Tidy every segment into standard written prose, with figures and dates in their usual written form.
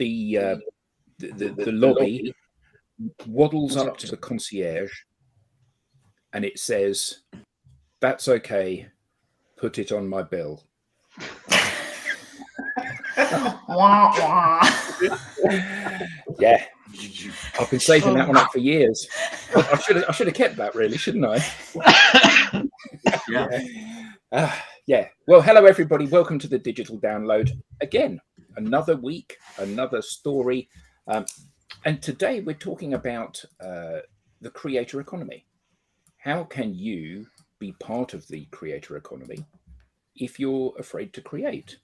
the lobby waddles up to the concierge, and it says, "That's okay. Put it on my bill." Wah, wah. Yeah, I've been saving that one up for years. I should have kept that, really, shouldn't I? Yeah. Well, hello everybody. Welcome to the Digital Download. Again, another week, another story, and today we're talking about the creator economy. How can you be part of the creator economy if you're afraid to create?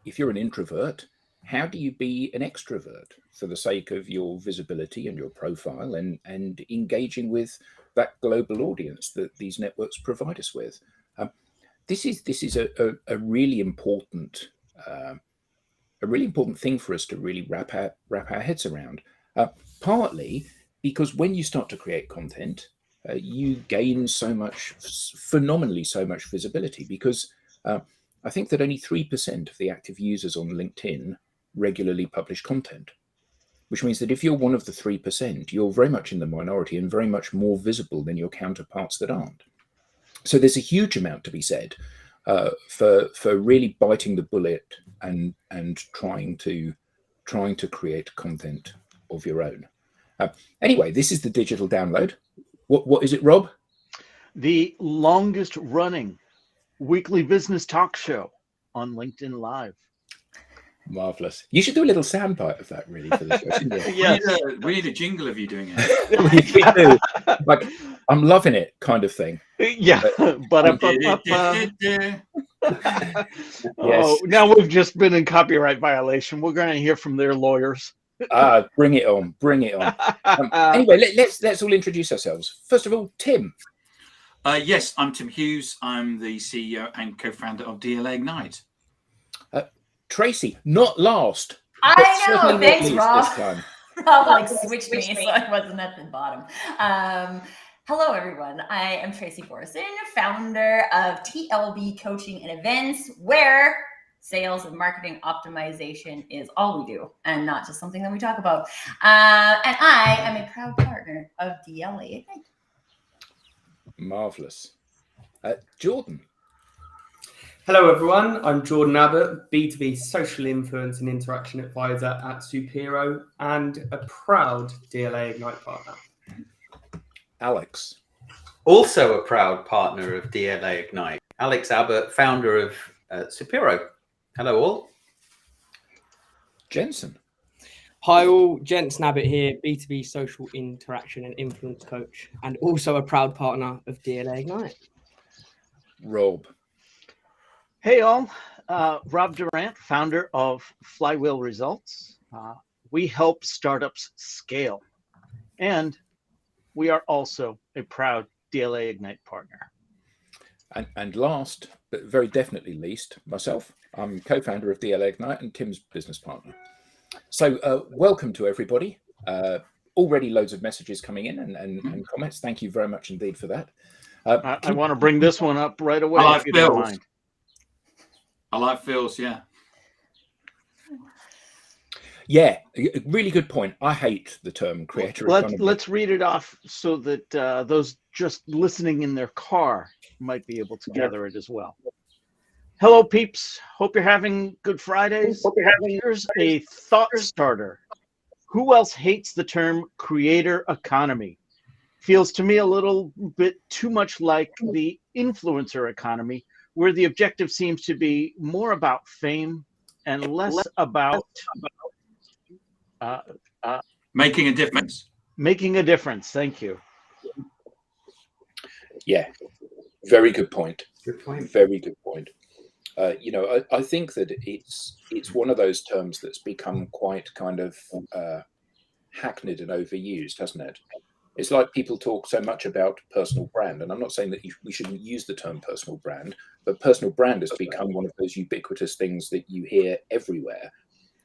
If you're an introvert, how do you be an extrovert for the sake of your visibility and your profile and engaging with that global audience that these networks provide us with? This is a really important thing for us to really wrap our heads around. Partly because when you start to create content, you gain phenomenally so much visibility, because I think that only 3% of the active users on LinkedIn regularly publish content, which means that if you're one of the 3%, you're very much in the minority and very much more visible than your counterparts that aren't. So there's a huge amount to be said for really biting the bullet and trying to create content of your own. Anyway, this is the Digital Download. What is it, Rob? The longest running weekly business talk show on LinkedIn Live. Marvelous. You should do a little soundbite of that, really, for the show, shouldn't you? Yes. We need a jingle of you doing it. We do. Like, I'm loving it, kind of thing. Yeah. Oh, now we've just been in copyright violation. We're going to hear from their lawyers. Bring it on. Anyway, let's all introduce ourselves. First of all, Tim. Yes, I'm Tim Hughes. I'm the CEO and co-founder of DLA Ignite. Tracy, not last. I know. Thanks, Rob. This time. Rob switched me, so I wasn't at the bottom. Hello, everyone. I am Tracy Borson, founder of TLB Coaching and Events, where sales and marketing optimization is all we do and not just something that we talk about. And I am a proud partner of DLA Ignite. Marvelous. Jordan. Hello everyone, I'm Jordan Abbott, B2B social influence and interaction advisor at Supero and a proud DLA Ignite partner. Alex. Also a proud partner of DLA Ignite. Alex Abbott, founder of Supero. Hello all. Jensen. Hi all, Jensen Abbott here, B2B social interaction and influence coach, and also a proud partner of DLA Ignite. Rob. Hey all, Rob Durant, founder of Flywheel Results. We help startups scale, and we are also a proud DLA Ignite partner. And last, but very definitely least, myself. I'm co-founder of DLA Ignite and Tim's business partner. So welcome to everybody. Already loads of messages coming in and comments. Thank you very much indeed for that. I want to bring this one up right away. I if you don't mind. like Phil's, yeah. Yeah, really good point. I hate the term creator economy. Let's read it off so that those just listening in their car might be able to gather it as well. Hello, peeps. Hope you're having good Fridays. Here's a thought starter. Who else hates the term creator economy? Feels to me a little bit too much like the influencer economy, where the objective seems to be more about fame and less about Making a difference. Making a difference. Thank you. Yeah, very good point. Good point. Very good point. I think that it's one of those terms that's become quite kind of hackneyed and overused, hasn't it? It's like people talk so much about personal brand, and I'm not saying that we shouldn't use the term personal brand, but personal brand has become one of those ubiquitous things that you hear everywhere.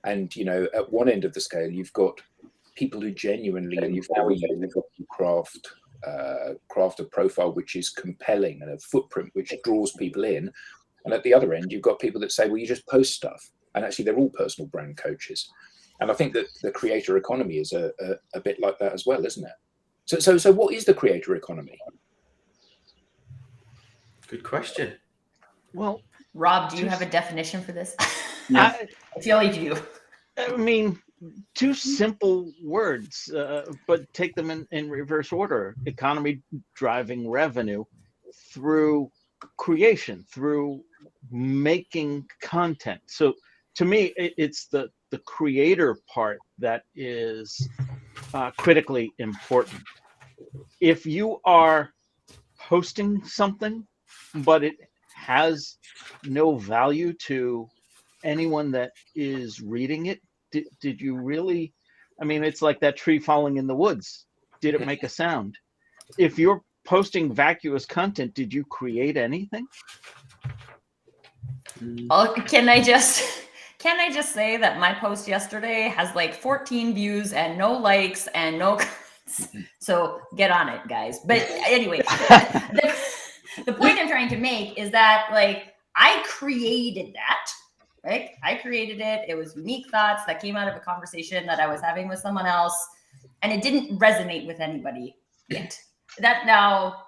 And, at one end of the scale, you've got people who genuinely value craft a profile which is compelling and a footprint which draws people in. And at the other end, you've got people that say, well, you just post stuff. and actually they're all personal brand coaches. And I think that the creator economy is a bit like that as well, isn't it? So what is the creator economy? Good question. Well, Rob, do you have a definition for this? Yeah. I feel like you do. I mean, two simple words, but take them in reverse order. Economy driving revenue through creation, through making content. So to me, it's the creator part that is critically important. If you are posting something, but it has no value to anyone that is reading it, did you really? I mean, it's like that tree falling in the woods. Did it make a sound? If you're posting vacuous content, did you create anything? Oh, can I just say that my post yesterday has like 14 views and no likes and no comments. So get on it, guys. But anyway, the point I'm trying to make is that like I created that, right? I created it. It was unique thoughts that came out of a conversation that I was having with someone else, and it didn't resonate with anybody yet. That now,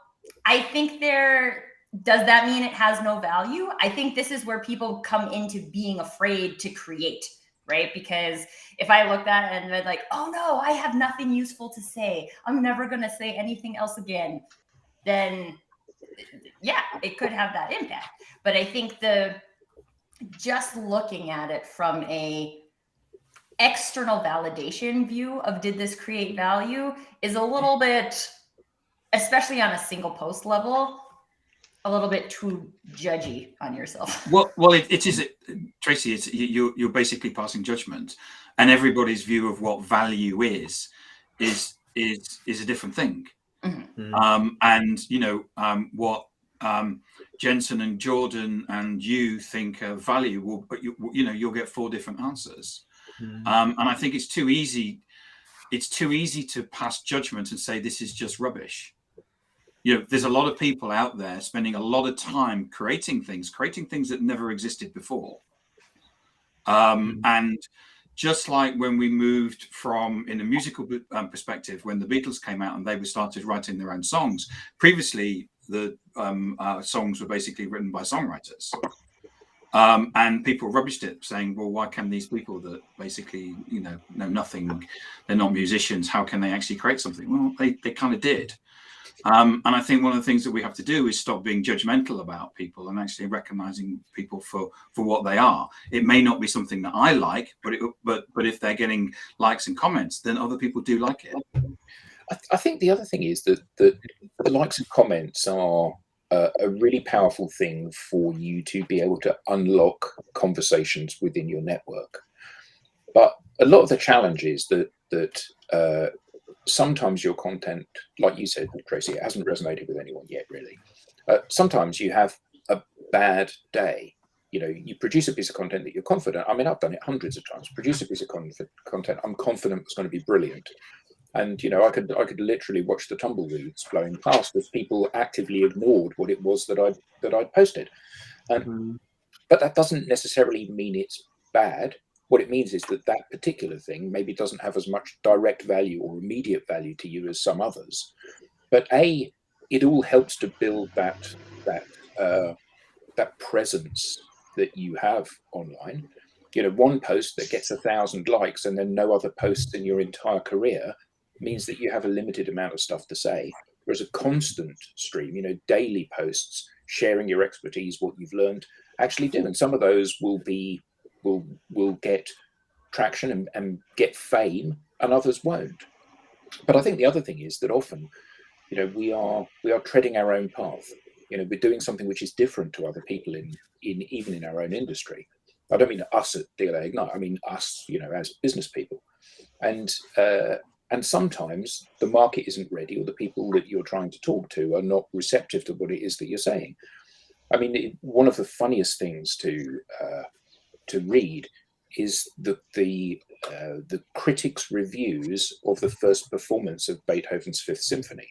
I think does that mean it has no value? I think this is where people come into being afraid to create, right? Because if I looked at it and they're like, oh no, I have nothing useful to say, I'm never going to say anything else again, then yeah, it could have that impact. But I think just looking at it from a external validation view of did this create value is a little bit, especially on a single post level, a little bit too judgy on yourself. Well, it is, Tracy. It's you're basically passing judgment, and everybody's view of what value is a different thing. Mm-hmm. And what Jensen and Jordan and you think are value, but you'll get 4 different answers. And I think it's too easy. It's too easy to pass judgment and say this is just rubbish. There's a lot of people out there spending a lot of time creating things that never existed before. And just like when we moved from, in a musical perspective, when the Beatles came out and they started writing their own songs, previously the songs were basically written by songwriters. And people rubbished it, saying, well, why can these people that basically, know nothing, they're not musicians, how can they actually create something? Well, they kind of did. And I think one of the things that we have to do is stop being judgmental about people and actually recognizing people for what they are. It may not be something that I like, but if they're getting likes and comments, then other people do like it. I think the other thing is that the likes and comments are a really powerful thing for you to be able to unlock conversations within your network. But a lot of the challenge is that sometimes your content, like you said, Tracy, it hasn't resonated with anyone yet, really. Sometimes you have a bad day. You produce a piece of content that you're confident. I mean, I've done it hundreds of times. Produce a piece of content I'm confident it's going to be brilliant. And I could literally watch the tumbleweeds blowing past as people actively ignored what it was that I'd posted. But that doesn't necessarily mean it's bad. What it means is that particular thing maybe doesn't have as much direct value or immediate value to you as some others. But it all helps to build that presence that you have online. One post that gets 1,000 likes and then no other posts in your entire career means that you have a limited amount of stuff to say. Whereas a constant stream, daily posts, sharing your expertise, what you've learned, actually do. And some of those will get traction and get fame, and others won't. But I think the other thing is that often, we are treading our own path. We're doing something which is different to other people even in our own industry. I don't mean us at DLA Ignite. I mean us, as business people. And sometimes the market isn't ready, or the people that you're trying to talk to are not receptive to what it is that you're saying. I mean, one of the funniest things to read is the critics' reviews of the first performance of Beethoven's Fifth Symphony.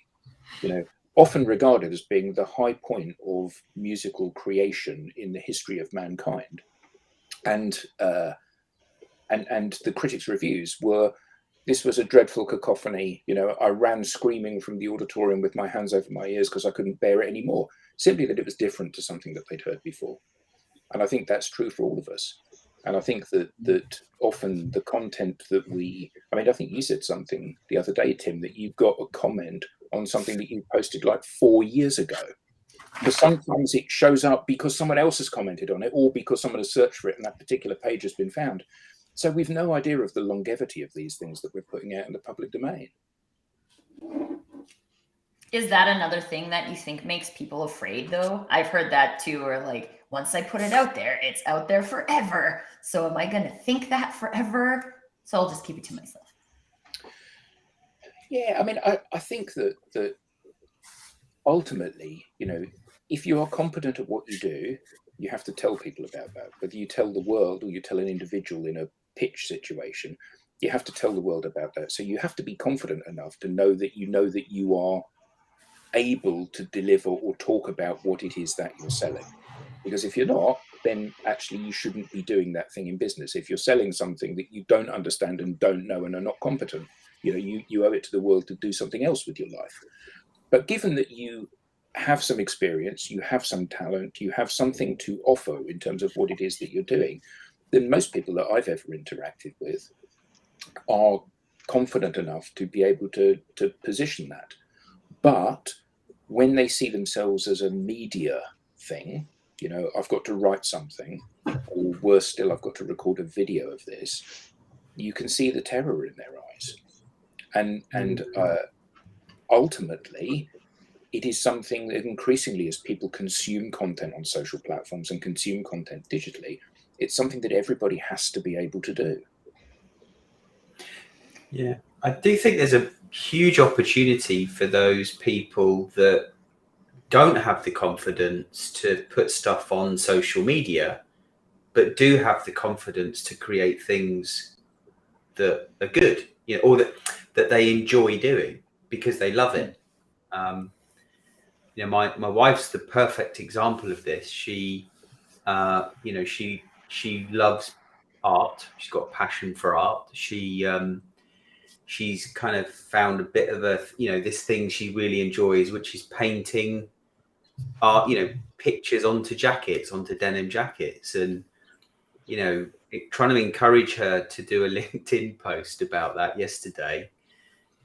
Often regarded as being the high point of musical creation in the history of mankind. and the critics' reviews were, this was a dreadful cacophony. You know, I ran screaming from the auditorium with my hands over my ears because I couldn't bear it anymore. Simply that it was different to something that they'd heard before. And I think that's true for all of us. And I think that often the content that I think you said something the other day, Tim, that you've got a comment on something that you posted like 4 years ago. Because sometimes it shows up because someone else has commented on it, or because someone has searched for it and that particular page has been found. So we've no idea of the longevity of these things that we're putting out in the public domain. Is that another thing that you think makes people afraid, though? I've heard that too, or like, once I put it out there, it's out there forever. So am I going to think that forever? So I'll just keep it to myself. Yeah, I mean, I think that ultimately, you know, if you are competent at what you do, you have to tell people about that. Whether you tell the world or you tell an individual in a pitch situation, you have to tell the world about that. So you have to be confident enough to know that you are able to deliver or talk about what it is that you're selling. Because if you're not, then actually you shouldn't be doing that thing in business. If you're selling something that you don't understand and don't know and are not competent, you know, you owe it to the world to do something else with your life. But given that you have some experience, you have some talent, you have something to offer in terms of what it is that you're doing, then most people that I've ever interacted with are confident enough to be able to position that. But when they see themselves as a media thing, you know, I've got to write something, or worse still, I've got to record a video of this, you can see the terror in their eyes. And ultimately, it is something that increasingly, as people consume content on social platforms and consume content digitally, it's something that everybody has to be able to do. Yeah, I do think there's a huge opportunity for those people that don't have the confidence to put stuff on social media, but do have the confidence to create things that are good, you know, or that they enjoy doing because they love it. You know, my wife's the perfect example of this. She, you know, she loves art. She's got a passion for art. She's kind of found a bit of a, you know, this thing she really enjoys, which is painting art, you know, pictures onto jackets, onto denim jackets. And, you know, trying to encourage her to do a LinkedIn post about that yesterday.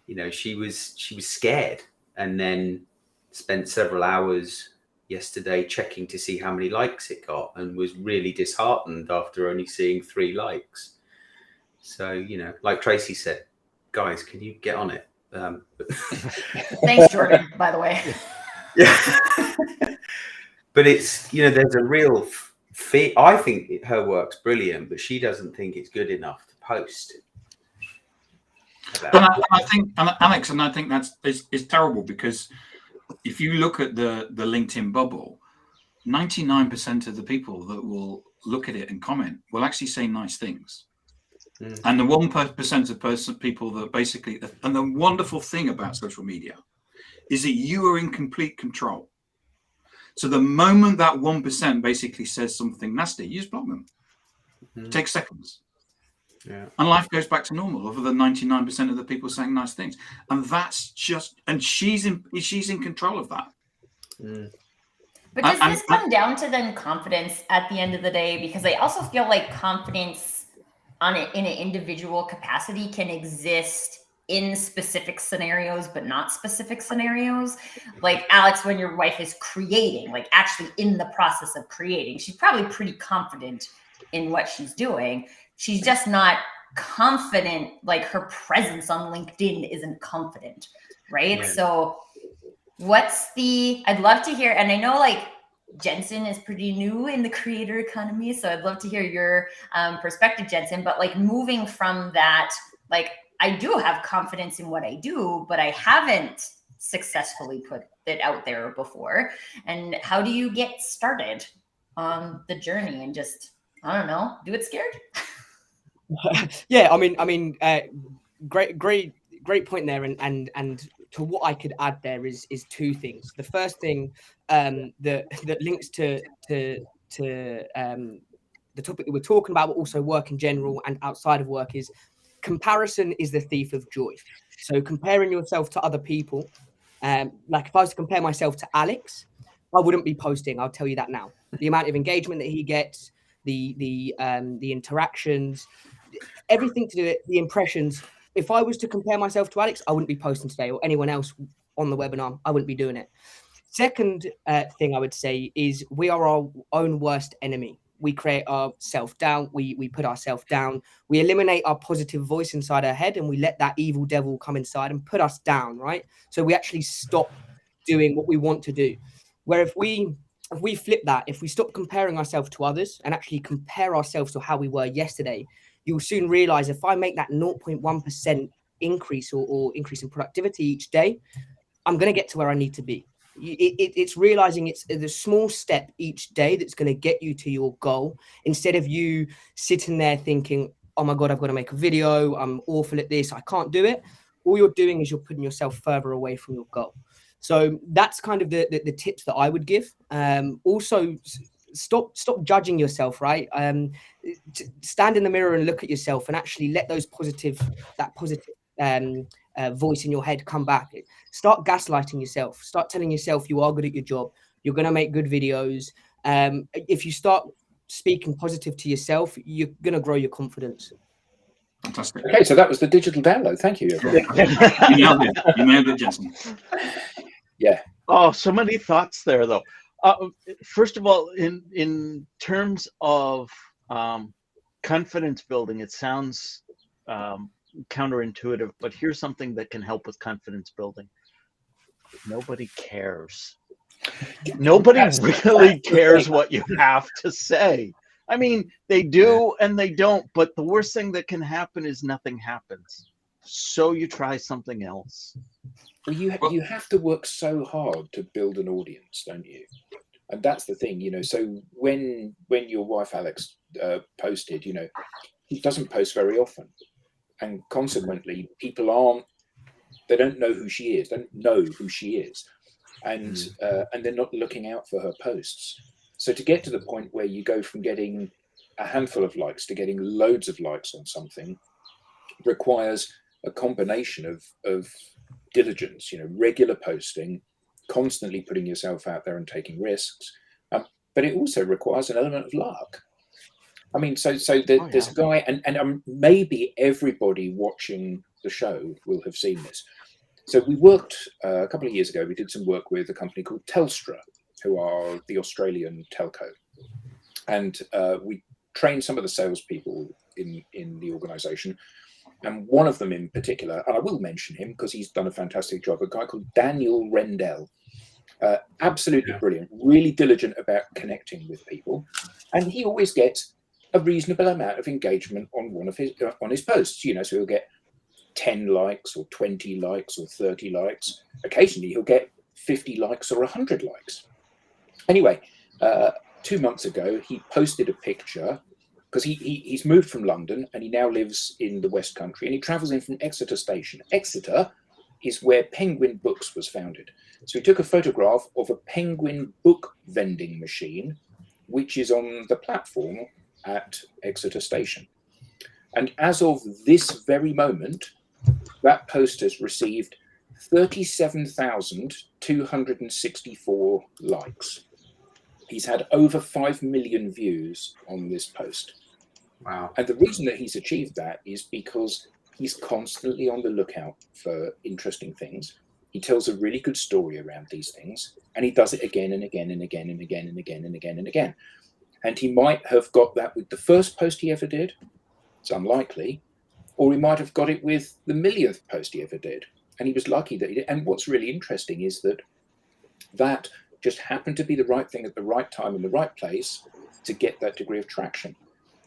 You know, she was scared, and then spent several hours yesterday checking to see how many likes it got, and was really disheartened after only seeing 3 likes. So, you know, like Tracy said, guys, can you get on it? Thanks, Jordan, by the way. Yeah. But it's, you know, there's a real fear. I think her work's brilliant, but she doesn't think it's good enough to post. And I think, Alex, and I think that's is terrible, because if you look at the LinkedIn bubble, 99% of the people that will look at it and comment will actually say nice things. And the 1% of people that basically, and the wonderful thing about social media is that you are in complete control. So the moment that 1% basically says something nasty, you just block them. It takes seconds. Yeah. And life goes back to normal, other than 99% of the people saying nice things. And that's just, and she's in control of that. But does this come down to then confidence at the end of the day? Because I also feel like confidence in an individual capacity can exist in specific scenarios, but not specific scenarios. Like, Alex, when your wife is creating, like actually in the process of creating, she's probably pretty confident in what she's doing. She's just not confident, like her presence on LinkedIn isn't confident, right? Yeah. So I'd love to hear, and I know like Jensen is pretty new in the creator economy, so I'd love to hear your perspective, Jensen, but like moving from that, like I do have confidence in what I do, but I haven't successfully put it out there before. And how do you get started on the journey and just, I don't know, do it scared? Yeah, I mean, great point there, and to what I could add there is 2 things. The first thing that links to the topic that we're talking about, but also work in general and outside of work, is comparison is the thief of joy. So comparing yourself to other people, like if I was to compare myself to Alex, I wouldn't be posting. I'll tell you that now. The amount of engagement that he gets, the interactions, everything to do with the impressions. If I was to compare myself to Alex, I wouldn't be posting today, or anyone else on the webinar. I wouldn't be doing it. Second thing I would say is we are our own worst enemy. We create our self-doubt. We put ourselves down. We eliminate our positive voice inside our head, and we let that evil devil come inside and put us down, right? So we actually stop doing what we want to do. Where if we flip that, if we stop comparing ourselves to others and actually compare ourselves to how we were yesterday, you'll soon realize if I make that 0.1% increase or increase in productivity each day, I'm going to get to where I need to be. It's realizing it's the small step each day that's going to get you to your goal, instead of you sitting there thinking, oh my God, I've got to make a video. I'm awful at this. I can't do it. All you're doing is you're putting yourself further away from your goal. So that's kind of the tips that I would give. Also, stop judging yourself, right? Stand in the mirror and look at yourself and actually let that positive voice in your head come back. Start gaslighting yourself. Start telling yourself you are good at your job. You're going to make good videos. If you start speaking positive to yourself, you're going to grow your confidence. Fantastic. Okay, so that was the digital download. Thank you, everyone. You nailed it, Jensen. Yeah. Oh, so many thoughts there, though. First of all, in terms of confidence building, it sounds counterintuitive, but here's something that can help with confidence building. Nobody cares. Nobody really cares what you have to say. I mean, they do and they don't, but the worst thing that can happen is nothing happens. So you try something else. Well, you have to work so hard to build an audience, don't you? And that's the thing, So when your wife Alex posted, she doesn't post very often, and consequently, people they don't know who she is. They don't know who she is, and they're not looking out for her posts. So to get to the point where you go from getting a handful of likes to getting loads of likes on something requires a combination of diligence, regular posting, constantly putting yourself out there and taking risks. But it also requires an element of luck. I mean, there's a guy, and maybe everybody watching the show will have seen this. So we worked a couple of years ago, we did some work with a company called Telstra, who are the Australian telco. And we trained some of the salespeople in the organization. And one of them in particular, and I will mention him because he's done a fantastic job, a guy called Daniel Rendell. Absolutely brilliant, really diligent about connecting with people. And he always gets a reasonable amount of engagement on his posts, so he'll get 10 likes or 20 likes or 30 likes. Occasionally he'll get 50 likes or 100 likes. Anyway, 2 months ago, he posted a picture because he's moved from London and he now lives in the West Country, and he travels in from Exeter Station. Exeter is where Penguin Books was founded. So he took a photograph of a Penguin book vending machine, which is on the platform at Exeter Station. And as of this very moment, that post has received 37,264 likes. He's had over 5 million views on this post. Wow. And the reason that he's achieved that is because he's constantly on the lookout for interesting things. He tells a really good story around these things, and he does it again and again and again and again and again and again and again. And he might have got that with the first post he ever did. It's unlikely. Or he might have got it with the millionth post he ever did. And he was lucky that he did. And what's really interesting is that just happened to be the right thing at the right time in the right place to get that degree of traction.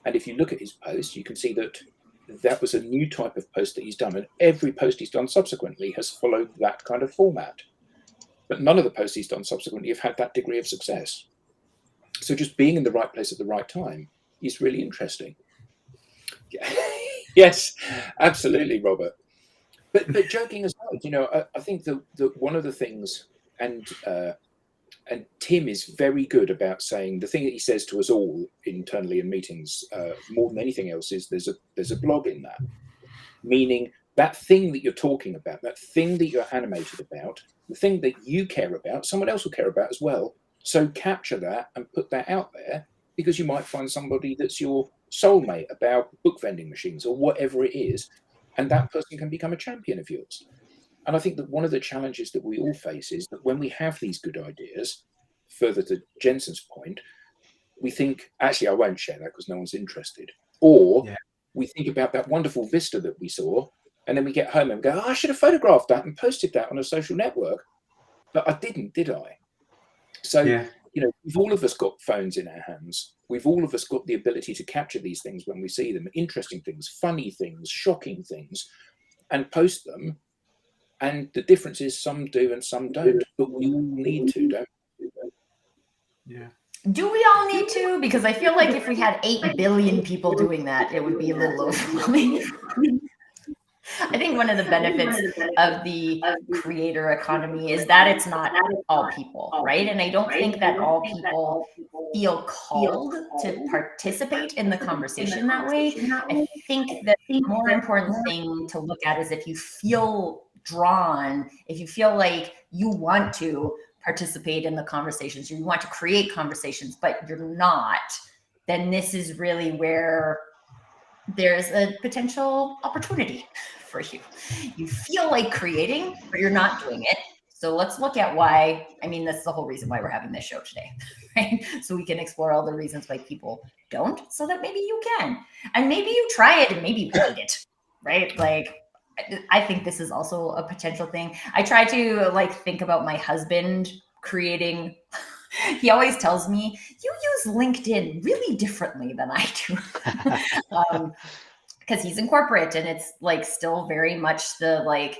And if you look at his posts, you can see that was a new type of post that he's done. And every post he's done subsequently has followed that kind of format. But none of the posts he's done subsequently have had that degree of success. So just being in the right place at the right time is really interesting. Yes, absolutely, Robert. But joking aside, I think that one of the things, and And Tim is very good about saying the thing that he says to us all internally in meetings, more than anything else, is there's a blog in that. Meaning that thing that you're talking about, that thing that you're animated about, the thing that you care about, someone else will care about as well. So capture that and put that out there, because you might find somebody that's your soulmate about book vending machines or whatever it is, and that person can become a champion of yours. And I think that one of the challenges that we all face is that when we have these good ideas, further to Jensen's point, we think, actually, I won't share that because no one's interested. Or we think about that wonderful vista that we saw, and then we get home and go, oh, I should have photographed that and posted that on a social network. But I didn't, did I? So, you know, we've all of us got phones in our hands. We've all of us got the ability to capture these things when we see them, interesting things, funny things, shocking things, and post them. And the difference is some do and some don't, but we all need to, don't we? Yeah. Do we all need to? Because I feel like if we had 8 billion people doing that, it would be a little overwhelming. I think one of the benefits of the creator economy is that it's not all people, right? And I don't think that all people feel called to participate in the conversation that way. I think that the more important thing to look at is if you feel drawn, if you feel like you want to participate in the conversations, you want to create conversations, but you're not, then this is really where there's a potential opportunity for you. You feel like creating, but you're not doing it. So let's look at why. I mean, that's the whole reason why we're having this show today, right? So we can explore all the reasons why people don't, so that maybe you can. And maybe you try it and maybe you hate it, right? Like, I think this is also a potential thing. I try to like think about my husband creating. He always tells me, you use LinkedIn really differently than I do. Because he's in corporate and it's like still very much the like,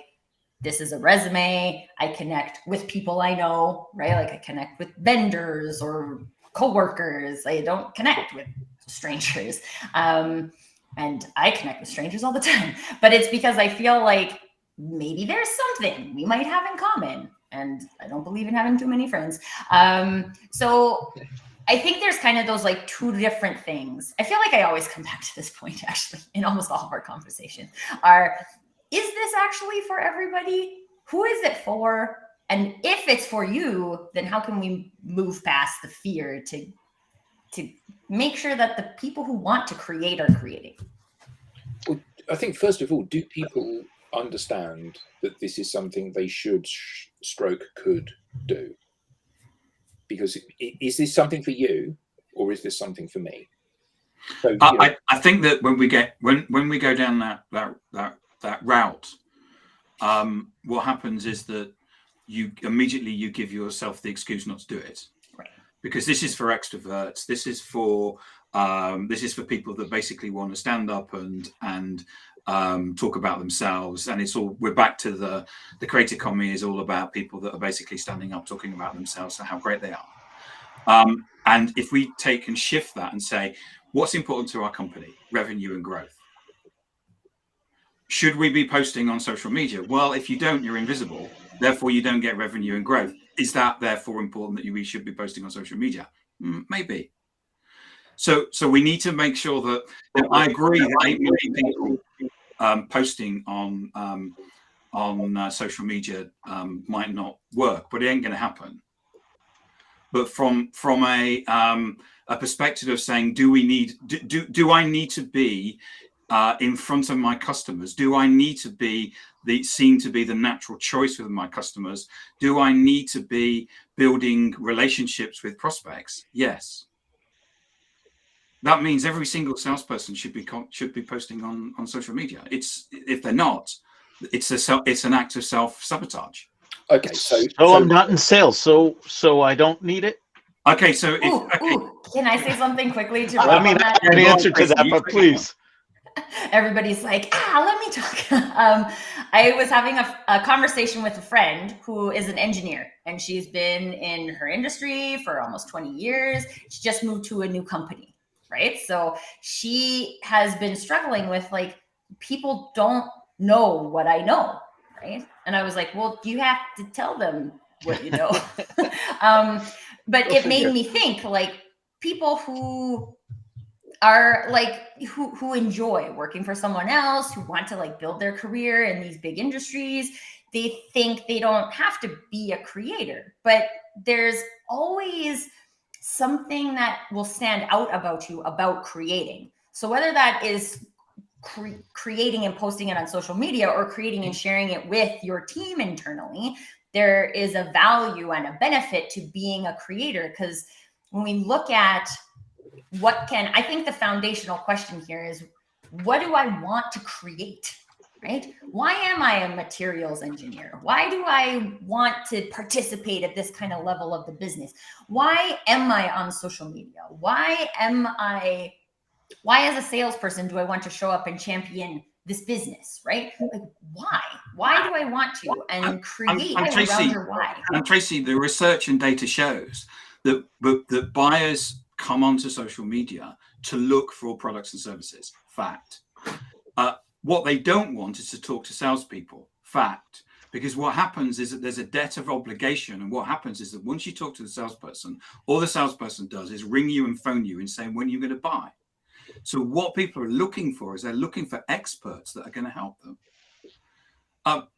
this is a resume. I connect with people I know, right? Like I connect with vendors or coworkers. I don't connect with strangers. And I connect with strangers all the time. But it's because I feel like maybe there's something we might have in common. And I don't believe in having too many friends. So I think there's kind of those like two different things. I feel like I always come back to this point actually in almost all of our conversations is this actually for everybody? Who is it for? And if it's for you, then how can we move past the fear to make sure that the people who want to create are creating? Well, I think first of all, do people understand that this is something they should stroke could do? Because is this something for you or is this something for me? So, I think that when we go down that route, what happens is that you immediately give yourself the excuse not to do it, right? Because this is for extroverts. This is for people that basically want to stand up and talk about themselves. And we're back to the creator economy is all about people that are basically standing up, talking about themselves and how great they are. And if we take and shift that and say, what's important to our company? Revenue and growth. Should we be posting on social media? Well, if you don't, you're invisible. Therefore, you don't get revenue and growth. Is that therefore important that we should be posting on social media? Maybe. So we need to make sure that I agree that 8 million people posting on social media might not work, but it ain't going to happen. But from a perspective of saying, do I need to be in front of my customers? Do I need to be seen to be the natural choice with my customers? Do I need to be building relationships with prospects? Yes. That means every single salesperson should be posting on social media. If they're not, it's an act of self-sabotage. Okay, so I'm not in sales, so I don't need it. Okay, so can I say something quickly to? I mean, I have an answer to that, but please. Everybody's like, let me talk. I was having a conversation with a friend who is an engineer, and she's been in her industry for almost 20 years. She just moved to a new company, right? So she has been struggling with like, people don't know what I know, right? And I was like, well, you have to tell them what you know. But it made me think, like, people who are like who enjoy working for someone else, who want to like build their career in these big industries, they think they don't have to be a creator, but there's always something that will stand out about you about creating. So whether that is creating and posting it on social media, or creating and sharing it with your team internally, there is a value and a benefit to being a creator. Because when we look at I think the foundational question here is, what do I want to create, right? Why am I a materials engineer? Why do I want to participate at this kind of level of the business? Why am I on social media? Why as a salesperson do I want to show up and champion this business, right? Like, why do I want to, and create around your why? And Tracy, the research and data shows that buyers come onto social media to look for products and services. Fact. What they don't want is to talk to salespeople. Fact. Because what happens is that there's a debt of obligation. And what happens is that once you talk to the salesperson, all the salesperson does is ring you and phone you and say when you're going to buy. So what people are looking for is they're looking for experts that are going to help them.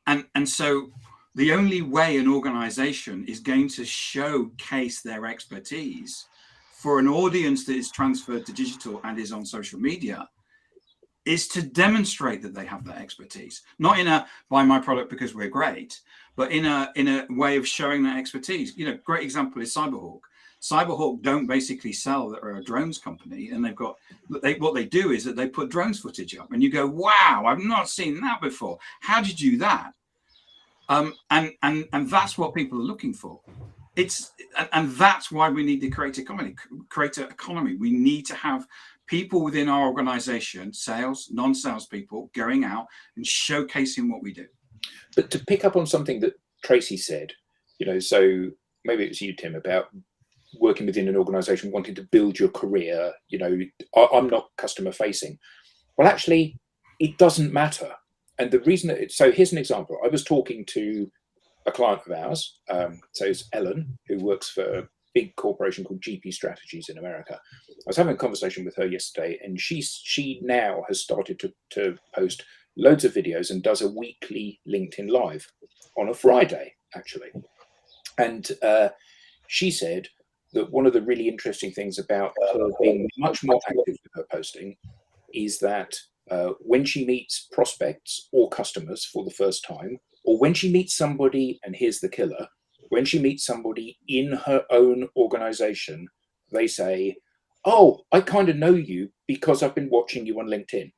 And so the only way an organization is going to showcase their expertise for an audience that is transferred to digital and is on social media is to demonstrate that they have that expertise, not in a buy my product because we're great, but in a way of showing that expertise. You know, great example is Cyberhawk. Cyberhawk don't basically sell, they're a drones company, and what they do is that they put drones footage up, and you go, wow, I've not seen that before. How did you do that? And that's what people are looking for. And that's why we need the creator economy. We need to have people within our organization, sales, non-sales people, going out and showcasing what we do. But to pick up on something that Tracy said, you know, so maybe it's you, Tim, about working within an organization, wanting to build your career. You know, I'm not customer facing. Well, actually, it doesn't matter. And the reason so here's an example. I was talking to a client of ours, so it's Ellen, who works for a big corporation called GP Strategies in America. I was having a conversation with her yesterday, and she now has started to post loads of videos and does a weekly LinkedIn Live on a Friday, actually. And she said that one of the really interesting things about her being much more active with her posting is that when she meets prospects or customers for the first time, or when she meets somebody, and here's the killer, when she meets somebody in her own organization, they say, oh, I kind of know you because I've been watching you on LinkedIn.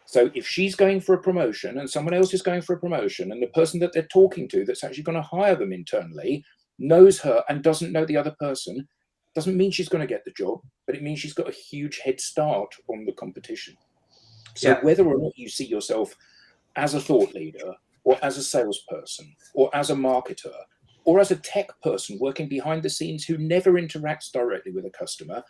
So if she's going for a promotion and someone else is going for a promotion, and the person that they're talking to that's actually going to hire them internally knows her and doesn't know the other person, doesn't mean she's going to get the job, but it means she's got a huge head start on the competition. So whether or not you see yourself as a thought leader, or as a salesperson, or as a marketer, or as a tech person working behind the scenes who never interacts directly with a customer,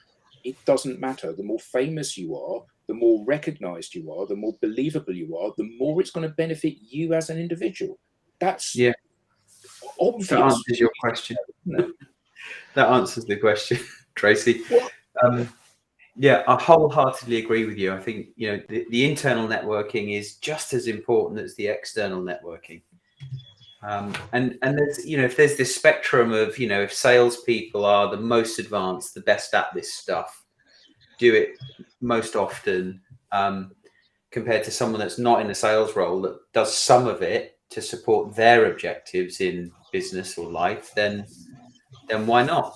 it doesn't matter. The more famous you are, the more recognized you are, the more believable you are, the more it's going to benefit you as an individual. That's obvious. That answers your question. No. That answers the question, Tracy. Yeah, I wholeheartedly agree with you. I think, you know, the internal networking is just as important as the external networking. And there's, you know, if there's this spectrum of, you know, if salespeople are the most advanced, the best at this stuff, do it most often, compared to someone that's not in a sales role that does some of it to support their objectives in business or life, then why not?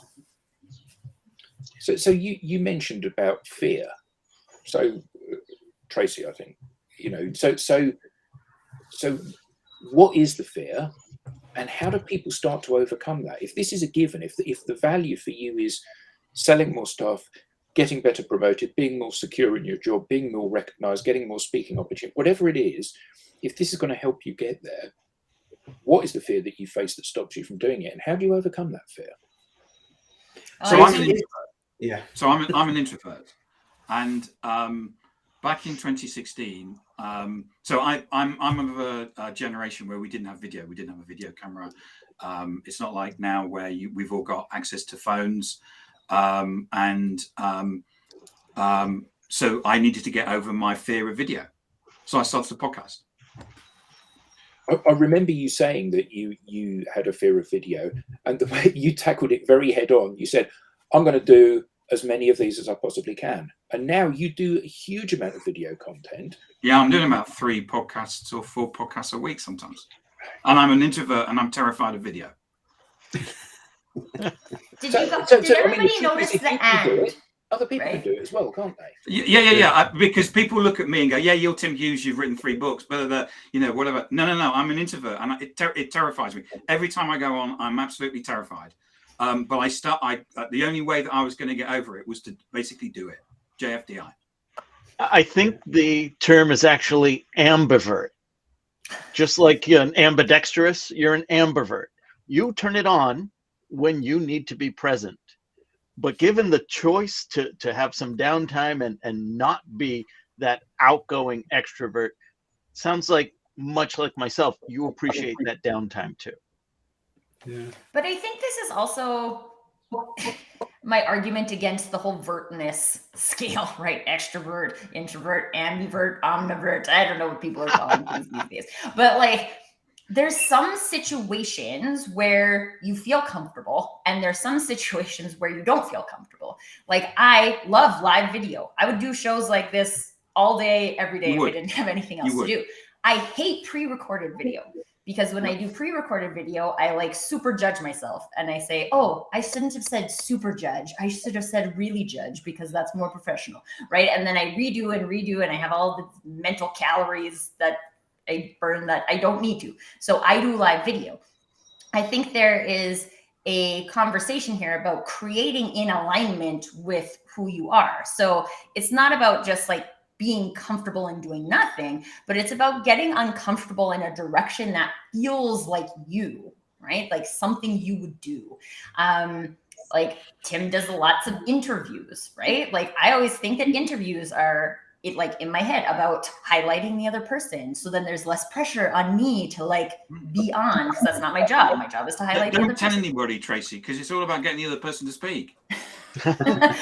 So you mentioned about fear. So Tracy, I think, you know, so what is the fear, and how do people start to overcome that? If this is a given, if the value for you is selling more stuff, getting better promoted, being more secure in your job, being more recognized, getting more speaking opportunity, whatever it is, if this is going to help you get there, what is the fear that you face that stops you from doing it, and how do you overcome that fear? So I'm an introvert, and back in 2016, So I'm of a generation where we didn't have video. We didn't have a video camera. It's not like now where we've all got access to phones. So I needed to get over my fear of video. So I started a podcast. I remember you saying that you had a fear of video, and the way you tackled it very head on. You said, I'm going to do as many of these as I possibly can. And now you do a huge amount of video content. Yeah, I'm doing about 3 podcasts or 4 podcasts a week sometimes. And I'm an introvert and I'm terrified of video. Did everybody notice the end? Other people can do it as well, can't they? Yeah. Because people look at me and go, "Yeah, you're Tim Hughes. You've written 3 books, but whatever." No. I'm an introvert, and it terrifies me every time I go on. I'm absolutely terrified. But the only way that I was going to get over it was to basically do it. JFDI. I think the term is actually ambivert. Just like you're an ambidextrous, you're an ambivert. You turn it on when you need to be present. But given the choice to have some downtime and not be that outgoing extrovert, sounds like, much like myself, you appreciate that downtime too. Yeah. But I think this is also my argument against the whole vertness scale, right? Extrovert, introvert, ambivert, omnivert. I don't know what people are calling things these days. But like, there's some situations where you feel comfortable, and there's some situations where you don't feel comfortable. Like, I love live video. I would do shows like this all day, every day if I didn't have anything else to do. I hate pre-recorded video, because when I do pre-recorded video, I like super judge myself, and I say, oh, I shouldn't have said super judge. I should have said really judge, because that's more professional, right? And then I redo, and I have all the mental calories that I burn that I don't need to. So I do live video. I think there is a conversation here about creating in alignment with who you are. So it's not about just like being comfortable and doing nothing, but it's about getting uncomfortable in a direction that feels like you, right? Like something you would do. Like Tim does lots of interviews, right? Like I always think that interviews are in my head about highlighting the other person. So then there's less pressure on me to like be on, because that's not my job. My job is to highlight the other person. Don't tell anybody, Tracy, because it's all about getting the other person to speak. but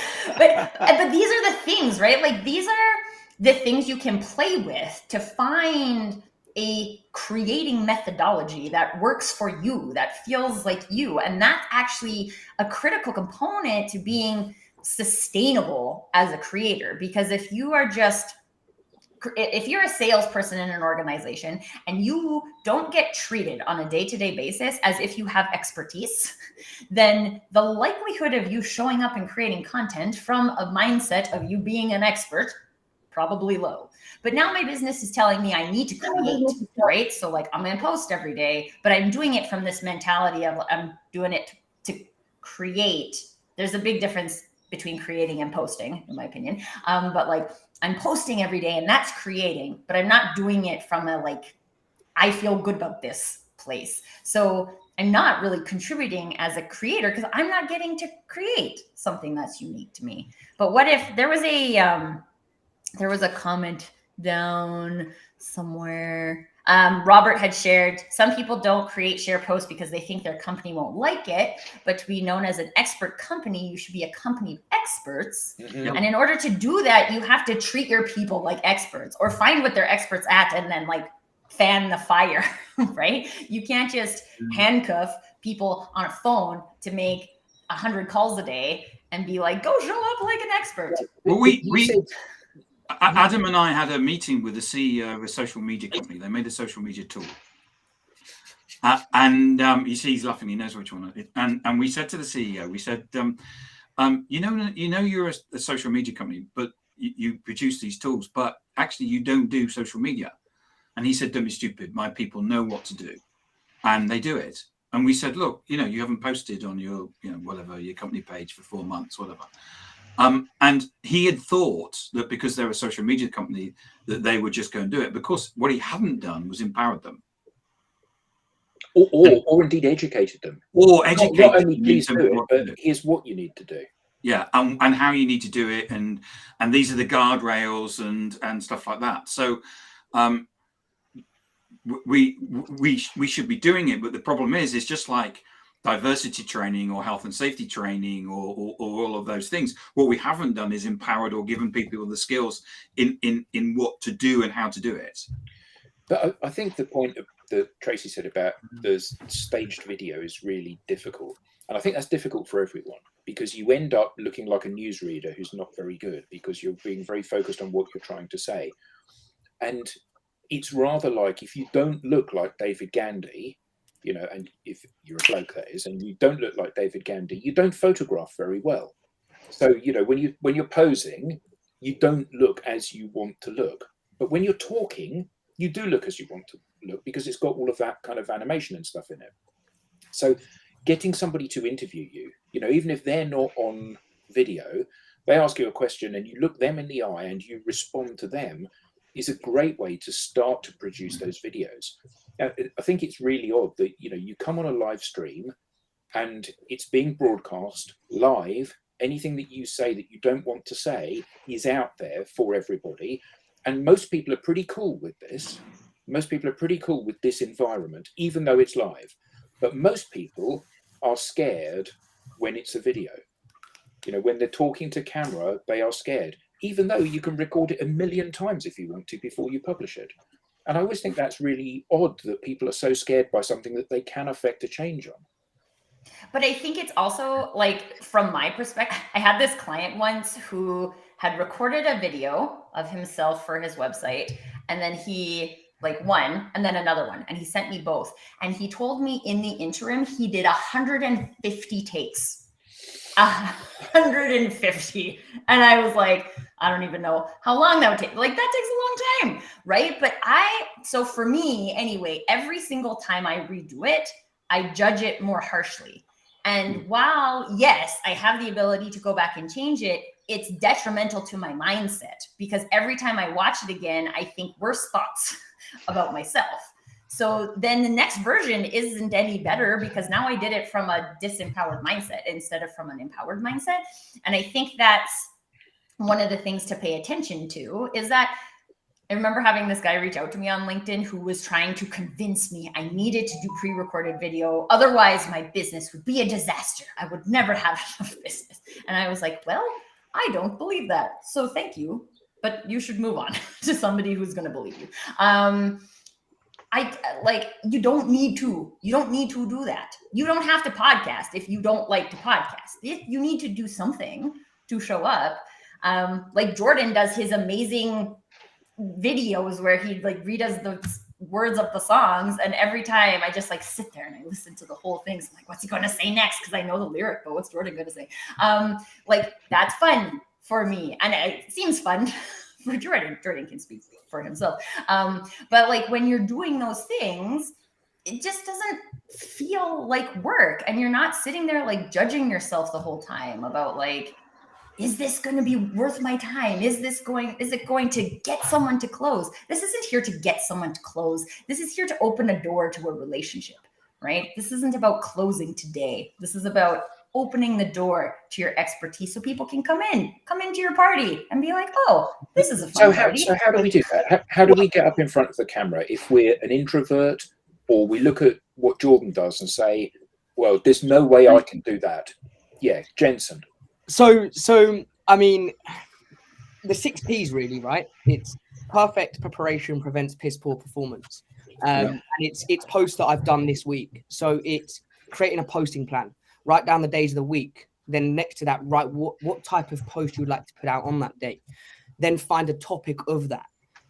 these are the things, right? Like these are the things you can play with to find a creating methodology that works for you, that feels like you. And that's actually a critical component to being sustainable as a creator. Because if you're a salesperson in an organization and you don't get treated on a day-to-day basis as if you have expertise, then the likelihood of you showing up and creating content from a mindset of you being an expert, probably low. But now my business is telling me I need to create, right? So like I'm going to post every day, but I'm doing it from this mentality of I'm doing it to create. There's a big difference between creating and posting, in my opinion. But like I'm posting every day and that's creating, but I'm not doing it from a like, I feel good about this place. So I'm not really contributing as a creator because I'm not getting to create something that's unique to me. But what if there was a comment down somewhere. Robert had shared, some people don't share posts because they think their company won't like it, but to be known as an expert company, you should be a company of experts. Mm-hmm. And in order to do that, you have to treat your people like experts or find what they're experts at and then like fan the fire, right? You can't just handcuff people on a phone to make 100 calls a day and be like, go show up like an expert. Well, Adam and I had a meeting with the CEO of a social media company. They made a social media tool. You see, he's laughing. He knows which one. And we said to the CEO, we said, you're a social media company, but you produce these tools, but actually you don't do social media. And he said, don't be stupid. My people know what to do. And they do it. And we said, look, you haven't posted on your, your company page for 4 months, whatever. And he had thought that because they're a social media company, that they would just go and do it. Because what he hadn't done was empowered them. Or indeed educated them. Or educated them. Not only please do it, but here's what you need to do. Yeah, and how you need to do it. And these are the guardrails and stuff like that. So we should be doing it. But the problem is, it's just like diversity training or health and safety training or all of those things. What we haven't done is empowered or given people the skills in what to do and how to do it. But I think the point that Tracy said about the staged video is really difficult. And I think that's difficult for everyone, because you end up looking like a newsreader who's not very good, because you're being very focused on what you're trying to say. And it's rather like, if you don't look like David Gandy, you know, and if you're a bloke, that is, and you don't look like David Gandy, you don't photograph very well. So, you know, when you're posing, you don't look as you want to look. But when you're talking, you do look as you want to look, because it's got all of that kind of animation and stuff in it. So getting somebody to interview you, you know, even if they're not on video, they ask you a question and you look them in the eye and you respond to them, is a great way to start to produce those videos. Now, I think it's really odd that, you know, you come on a live stream and it's being broadcast live. Anything that you say that you don't want to say is out there for everybody. And most people are pretty cool with this. Most people are pretty cool with this environment, even though it's live. But most people are scared when it's a video. You know, when they're talking to camera, they are scared, even though you can record it 1,000,000 times if you want to before you publish it. And I always think that's really odd that people are so scared by something that they can affect a change on. But I think it's also, like, from my perspective, I had this client once who had recorded a video of himself for his website, and then he like one and then another one, and he sent me both. And he told me in the interim, he did 150 takes. 150. And I was like, I don't even know how long that would take. Like, that takes a long time, right? But so for me anyway, every single time I redo it, I judge it more harshly. And while, yes, I have the ability to go back and change it, it's detrimental to my mindset, because every time I watch it again, I think worse thoughts about myself. So then the next version isn't any better, because now I did it from a disempowered mindset instead of from an empowered mindset. And I think that's one of the things to pay attention to, is that I remember having this guy reach out to me on LinkedIn who was trying to convince me I needed to do pre-recorded video. Otherwise, my business would be a disaster. I would never have enough business. And I was like, well, I don't believe that. So thank you, but you should move on to somebody who's going to believe you. You don't need to do that. You don't have to podcast if you don't like to podcast. If you need to do something to show up, like Jordan does his amazing videos where he like redoes the words of the songs, and every time I just like sit there and I listen to the whole thing. So I'm like, what's he going to say next? Because I know the lyric, but what's Jordan going to say? Like, that's fun for me, and it seems fun for Jordan. Jordan can speak for himself. But like, when you're doing those things, it just doesn't feel like work, and you're not sitting there like judging yourself the whole time about like, is this going to be worth my time? Is it going to get someone to close? This isn't here to get someone to close. This is here to open a door to a relationship, right? This isn't about closing today. This is about opening the door to your expertise so people can come into your party and be like, oh, this is a fun party. So how do we do that? How do we get up in front of the camera if we're an introvert, or we look at what Jordan does and say, well, there's no way I can do that? Yeah, Jensen. So I mean, the 6 Ps really, right? It's perfect preparation prevents piss poor performance. And it's posts that I've done this week. So it's creating a posting plan. Write down the days of the week. Then next to that, write what type of post you would like to put out on that day. Then find a topic of that.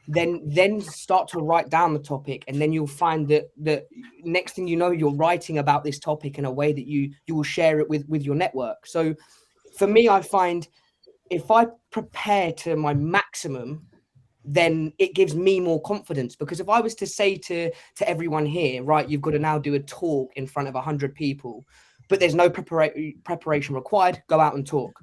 Then start to write down the topic, and then you'll find that the next thing you know, you're writing about this topic in a way that you will share it with your network. So for me, I find if I prepare to my maximum, then it gives me more confidence. Because if I was to say to everyone here, right, you've got to now do a talk in front of 100 people, but there's no preparation required, go out and talk.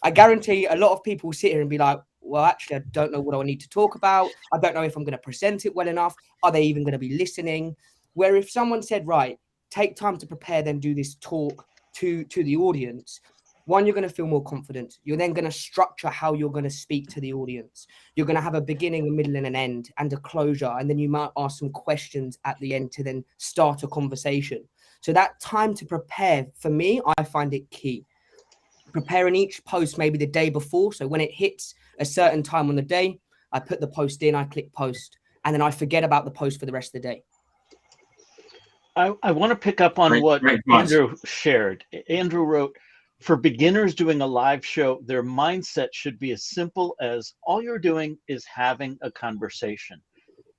I guarantee a lot of people will sit here and be like, well, actually, I don't know what I need to talk about. I don't know if I'm going to present it well enough. Are they even going to be listening? Where if someone said, right, take time to prepare, then do this talk to the audience, One, you're going to feel more confident. You're then going to structure how you're going to speak to the audience. You're going to have a beginning, a middle, and an end, and a closure. And then you might ask some questions at the end to then start a conversation. So that time to prepare, for me, I find it key. Preparing each post maybe the day before. So when it hits a certain time on the day, I put the post in, I click post, and then I forget about the post for the rest of the day. I want to pick up on what great Andrew shared. Andrew wrote, for beginners doing a live show, their mindset should be as simple as all you're doing is having a conversation.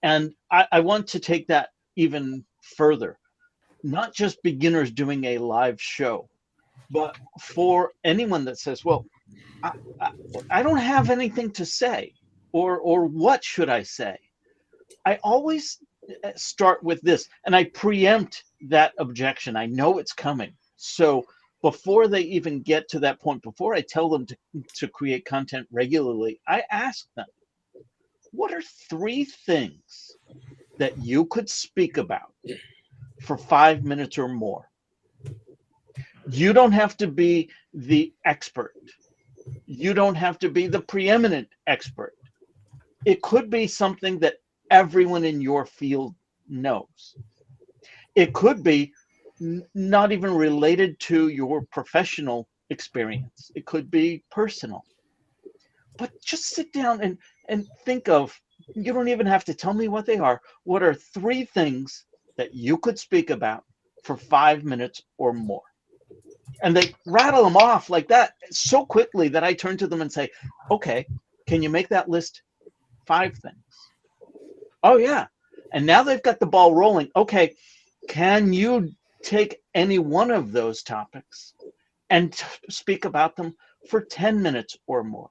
And I want to take that even further. Not just beginners doing a live show, but for anyone that says, well, I don't have anything to say, or what should I say? I always start with this, and I preempt that objection. I know it's coming. So before they even get to that point, before I tell them to create content regularly, I ask them, what are 3 things that you could speak about for 5 minutes or more? You don't have to be the expert. You don't have to be the preeminent expert. It could be something that everyone in your field knows. It could be not even related to your professional experience. It could be personal. But just sit down and think of, you don't even have to tell me what they are. What are 3 things that you could speak about for 5 minutes or more? And they rattle them off like that so quickly that I turn to them and say, okay, can you make that list 5 things? Oh, yeah. And now they've got the ball rolling. Okay, can you take any one of those topics and speak about them for 10 minutes or more?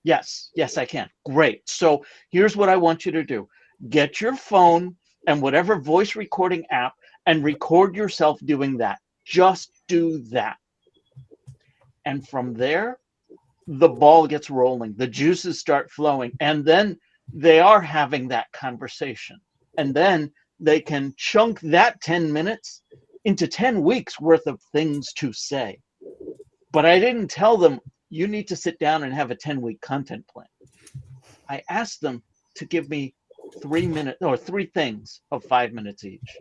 Yes, I can. Great. So here's what I want you to do. Get your phone and whatever voice recording app and record yourself doing that. Just do that. And from there, the ball gets rolling. The juices start flowing. And then they are having that conversation. And then they can chunk that 10 minutes into 10 weeks worth of things to say. But I didn't tell them, you need to sit down and have a 10-week content plan. I asked them to give me 3 minutes or 3 things of 5 minutes each.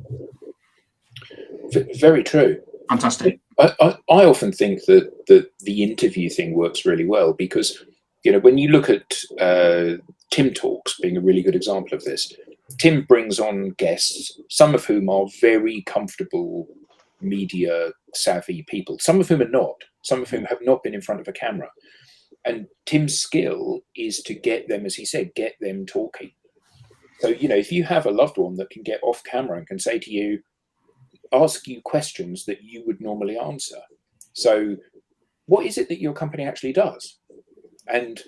Very true. Fantastic. I often think that the interview thing works really well because, when you look at Tim Talks being a really good example of this, Tim brings on guests, some of whom are very comfortable media savvy people, some of whom are not, some of whom have not been in front of a camera. And Tim's skill is to get them, as he said, get them talking. So, if you have a loved one that can get off camera and can say to you, ask you questions that you would normally answer. So what is it that your company actually does? And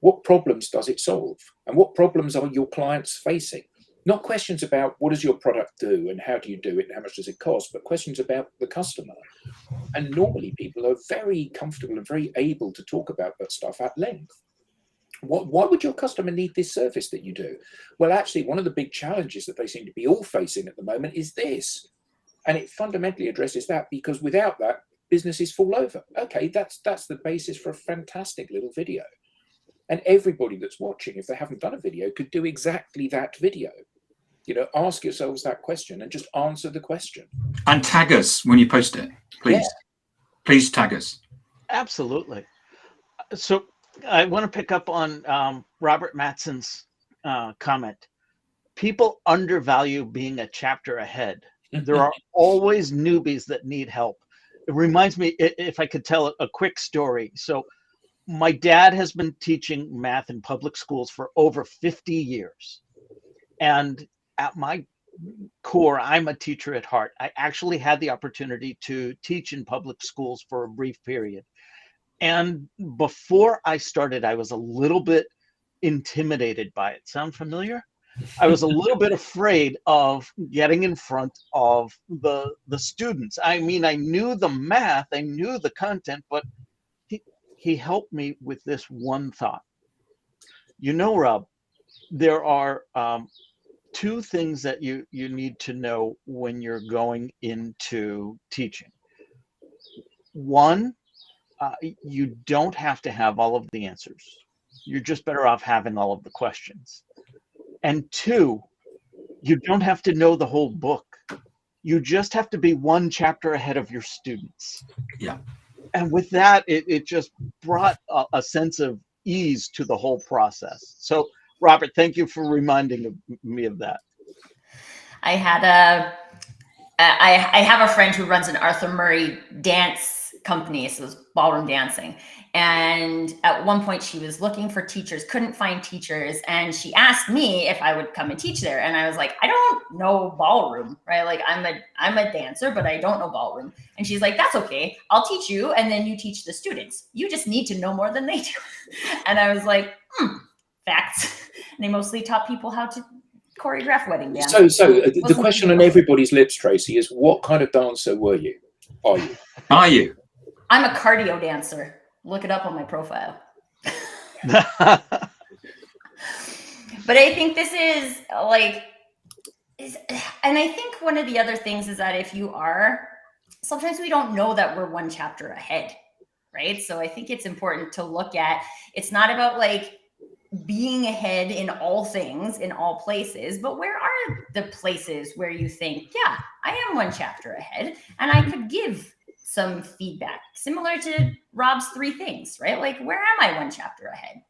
what problems does it solve? And what problems are your clients facing? Not questions about what does your product do and how do you do it and how much does it cost, but questions about the customer. And normally people are very comfortable and very able to talk about that stuff at length. Why would your customer need this service that you do? Well, actually, one of the big challenges that they seem to be all facing at the moment is this. And it fundamentally addresses that, because without that, businesses fall over. Okay, that's the basis for a fantastic little video. And everybody that's watching, if they haven't done a video, could do exactly that video. Ask yourselves that question and just answer the question. And tag us when you post it, please. Yeah. Please tag us. Absolutely. So I want to pick up on Robert Matson's comment. People undervalue being a chapter ahead. There are always newbies that need help. It reminds me, if I could tell a quick story. So my dad has been teaching math in public schools for over 50 years. And at my core, I'm a teacher at heart. I actually had the opportunity to teach in public schools for a brief period. And before I started, I was a little bit intimidated by it. Sound familiar? I was a little bit afraid of getting in front of the students. I mean, I knew the math, I knew the content, but he helped me with this one thought. Rob, there are 2 things that you need to know when you're going into teaching. One, you don't have to have all of the answers. You're just better off having all of the questions. And two, you don't have to know the whole book. You just have to be one chapter ahead of your students. Yeah. And with that, it just brought a sense of ease to the whole process. So, Robert, thank you for reminding me of that. I have a friend who runs an Arthur Murray dance company, so it's ballroom dancing. And at one point she was looking for teachers, couldn't find teachers. And she asked me if I would come and teach there. And I was like, I don't know ballroom, right? Like I'm a dancer, but I don't know ballroom. And she's like, that's okay. I'll teach you. And then you teach the students. You just need to know more than they do. And I was like, facts. And they mostly taught people how to choreograph wedding dance. So the question on everybody's lips, Tracy, is what kind of dancer were you? Are you? Are you? I'm a cardio dancer. Look it up on my profile. But I think this is and I think one of the other things is that if you are, sometimes we don't know that we're one chapter ahead, right? So I think it's important to look at, it's not about like being ahead in all things, in all places, but where are the places where you think, yeah, I am one chapter ahead and I could give some feedback similar to Rob's 3 things, right? Like, where am I one chapter ahead?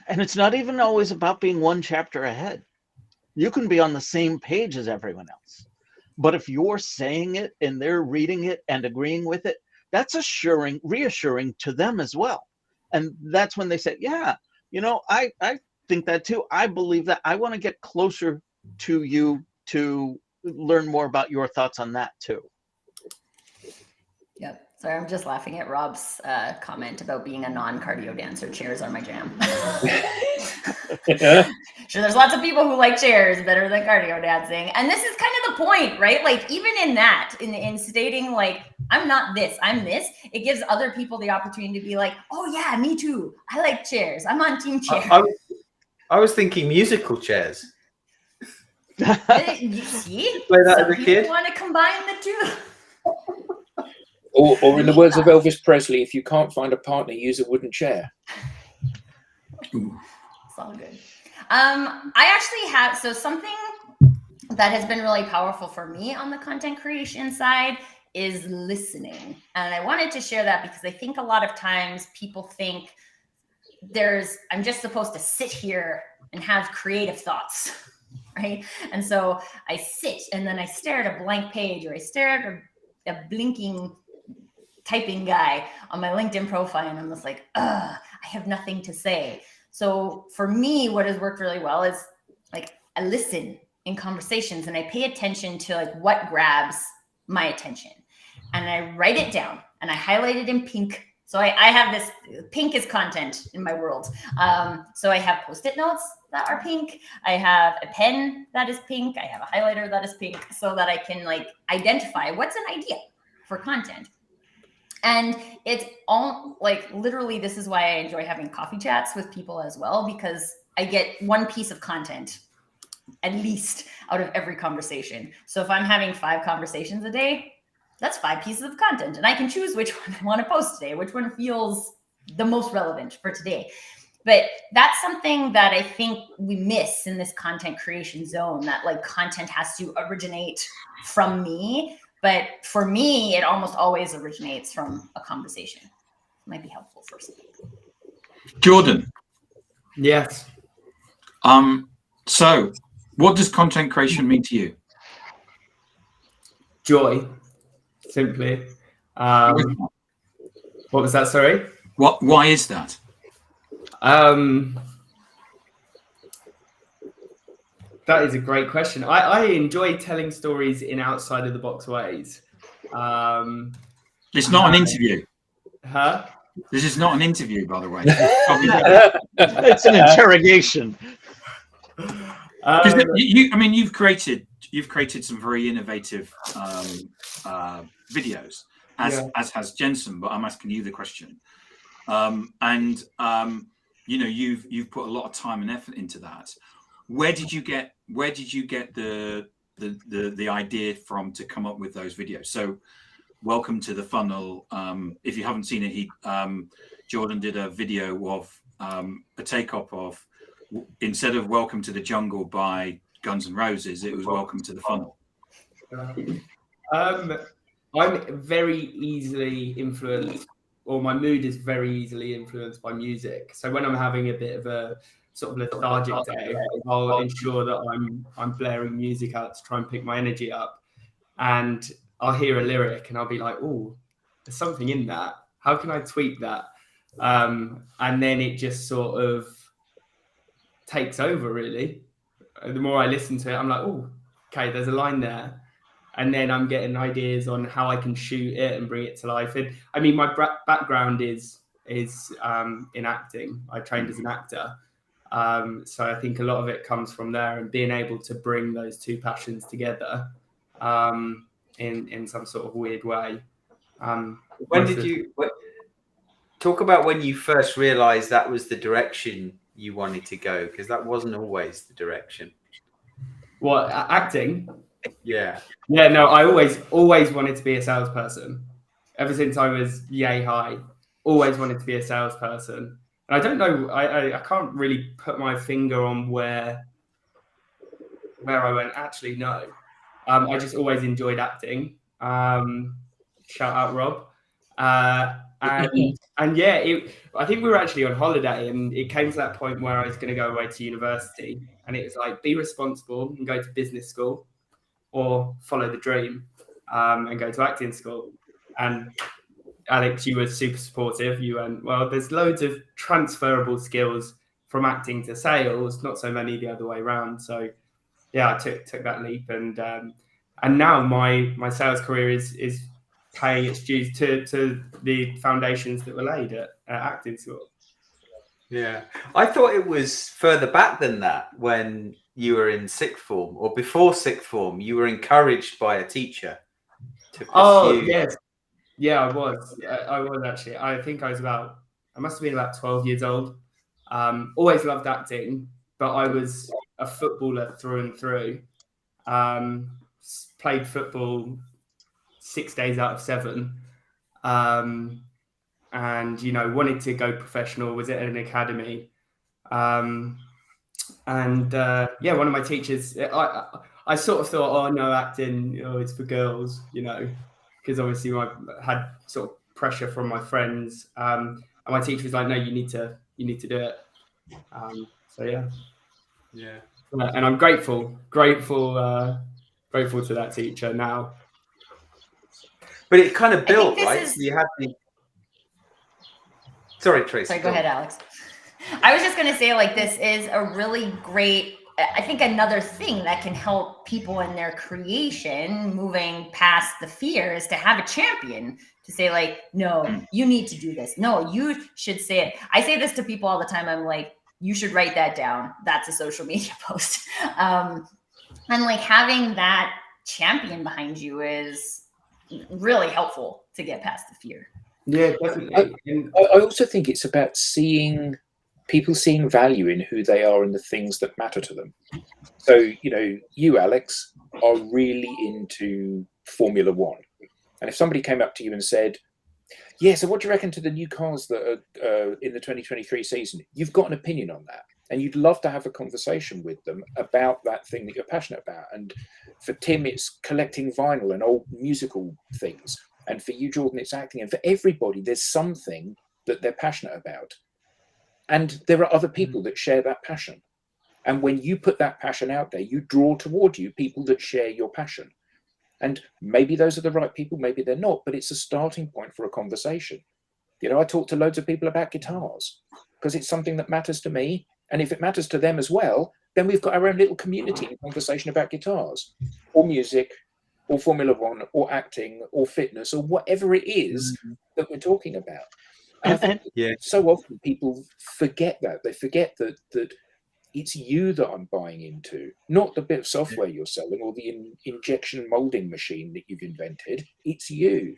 And it's not even always about being one chapter ahead. You can be on the same page as everyone else. But if you're saying it and they're reading it and agreeing with it, that's reassuring to them as well. And that's when they say, yeah, you know, I think that too. I believe that. I want to get closer to you to learn more about your thoughts on that too. Yep. Sorry, I'm just laughing at Rob's comment about being a non-cardio dancer. Chairs are my jam. Sure, there's lots of people who like chairs better than cardio dancing. And this is kind of the point, right? Like, even in that, in stating like, I'm not this, I'm this, it gives other people the opportunity to be like, oh yeah, me too. I like chairs. I'm on team chair. I was thinking musical chairs. You see? Play that Some as a kid. people want to combine the two. Or in the words of Elvis Presley, if you can't find a partner, use a wooden chair. It's all good. I actually have, so something that has been really powerful for me on the content creation side is listening. And I wanted to share that because I think a lot of times people think I'm just supposed to sit here and have creative thoughts, right? And so I sit and then I stare at a blank page, or I stare at a blinking typing guy on my LinkedIn profile, and I'm just like, I have nothing to say. So for me, what has worked really well is like I listen in conversations and I pay attention to like what grabs my attention, and I write it down and I highlight it in pink. So I have this, pink is content in my world. So I have Post-it notes that are pink. I have a pen that is pink. I have a highlighter that is pink, so that I can like identify what's an idea for content. And it's all like, literally, this is why I enjoy having coffee chats with people as well, because I get one piece of content at least out of every conversation. So if I'm having 5 conversations a day, that's 5 pieces of content, and I can choose which one I want to post today, which one feels the most relevant for today. But that's something that I think we miss in this content creation zone, that like content has to originate from me. But for me, it almost always originates from a conversation. It might be helpful for some people. Jordan. Yes. So what does content creation mean to you? Joy, simply. What was that? Sorry. Why is that? That is a great question. I enjoy telling stories in outside of the box ways. It's not an interview. Huh? This is not an interview, by the way. It's an interrogation. You've created some very innovative videos, as has Jensen. But I'm asking you the question, you've put a lot of time and effort into that. Where did you get the idea from to come up with those videos? So welcome to the funnel. If you haven't seen it, Jordan did a video of a take-up of, instead of Welcome to the Jungle by Guns N' Roses, it was Welcome to the Funnel. I'm very easily influenced, or my mood is very easily influenced by music. So when I'm having a bit of a sort of lethargic day, I'll ensure that I'm blaring music out to try and pick my energy up. And I'll hear a lyric and I'll be like, oh, there's something in that. How can I tweak that? And then it just sort of takes over, really. The more I listen to it, I'm like, oh, okay, there's a line there. And then I'm getting ideas on how I can shoot it and bring it to life. And I mean, my background is in acting. I trained as an actor. So I think a lot of it comes from there, and being able to bring those two passions together in some sort of weird way. When did you talk about when you first realized that was the direction you wanted to go? Because that wasn't always the direction. What, acting? Yeah. Yeah, no, I always wanted to be a salesperson. Ever since I was yay high, always wanted to be a salesperson. And I don't know, I can't really put my finger on where I went. Actually, no. I just always enjoyed acting. Shout out, Rob. And yeah, I think we were actually on holiday, and it came to that point where I was going to go away to university, and it was like, be responsible and go to business school, or follow the dream and go to acting school. And Alex, you were super supportive. You went, well, there's loads of transferable skills from acting to sales, not so many the other way around. So yeah, I took that leap, and now my sales career is paying its dues to the foundations that were laid at acting school. Yeah, I thought it was further back than that. When you were in sixth form, or before sixth form, you were encouraged by a teacher to pursue. Oh yes, yeah, I was actually. I think I must have been about 12 years old. Always loved acting, but I was a footballer through and through. Played football 6 days out of 7. And wanted to go professional, was at an academy. One of my teachers, I sort of thought, oh no, acting, it's for girls, because obviously I had sort of pressure from my friends. And my teacher was like, no, you need to do it. Yeah. And I'm grateful to that teacher now. But it kind of built, right? You had the. Sorry, Tracy. Sorry, go ahead, Alex. I was just going to say, this is a really great, I think another thing that can help people in their creation, moving past the fear, is to have a champion to say, no, you need to do this. No, you should say it. I say this to people all the time. I'm like, you should write that down. That's a social media post. And having that champion behind you is really helpful to get past the fear. Yeah, definitely. I also think it's about people seeing value in who they are and the things that matter to them. So, you, Alex, are really into Formula One. And if somebody came up to you and said, yeah, so what do you reckon to the new cars that are in the 2023 season? You've got an opinion on that. And you'd love to have a conversation with them about that thing that you're passionate about. And for Tim, it's collecting vinyl and old musical things. And for you, Jordan, it's acting. And for everybody, there's something that they're passionate about. And there are other people that share that passion. And when you put that passion out there, you draw toward you people that share your passion. And maybe those are the right people, maybe they're not, but it's a starting point for a conversation. I talk to loads of people about guitars because it's something that matters to me. And if it matters to them as well, then we've got our own little community conversation about guitars or music or Formula One or acting or fitness or whatever it is that we're talking about. And so often people forget that. They forget that it's you that I'm buying into, not the bit of software you're selling or the injection molding machine that you've invented. It's you.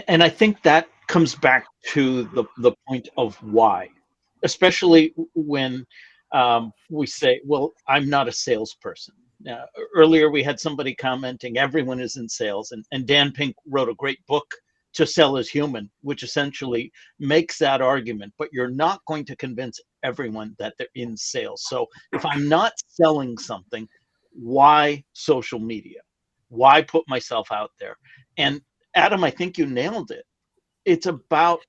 And I think that comes back to the point of why, especially when we say, well, I'm not a salesperson. Earlier, we had somebody commenting, everyone is in sales. And Dan Pink wrote a great book, To Sell is Human, which essentially makes that argument. But you're not going to convince everyone that they're in sales. So if I'm not selling something, why social media? Why put myself out there? And Adam, I think you nailed it. It's about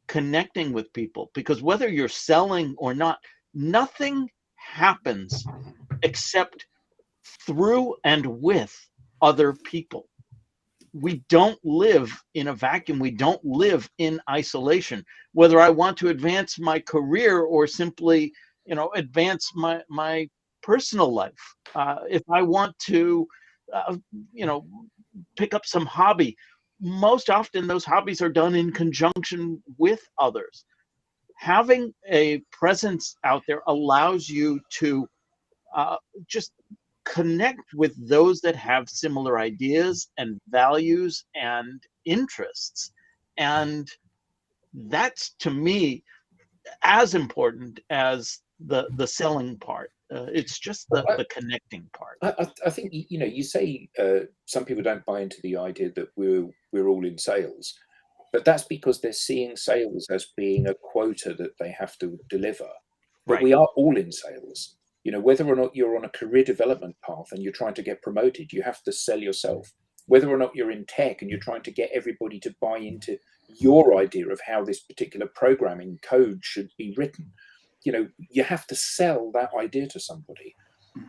connecting with people, because whether you're selling or not, nothing happens except through and with other people. We don't live in a vacuum. We don't live in isolation. Whether I want to advance my career or simply, advance my personal life. If I want to, pick up some hobby, most often those hobbies are done in conjunction with others. Having a presence out there allows you to just connect with those that have similar ideas and values and interests. And that's, to me, as important as the selling part. It's just the connecting part. I think, you say some people don't buy into the idea that we're all in sales, but that's because they're seeing sales as being a quota that they have to deliver. But Right. we are all in sales. Whether or not you're on a career development path and you're trying to get promoted, you have to sell yourself. Whether or not you're in tech and you're trying to get everybody to buy into your idea of how this particular programming code should be written, you have to sell that idea to somebody.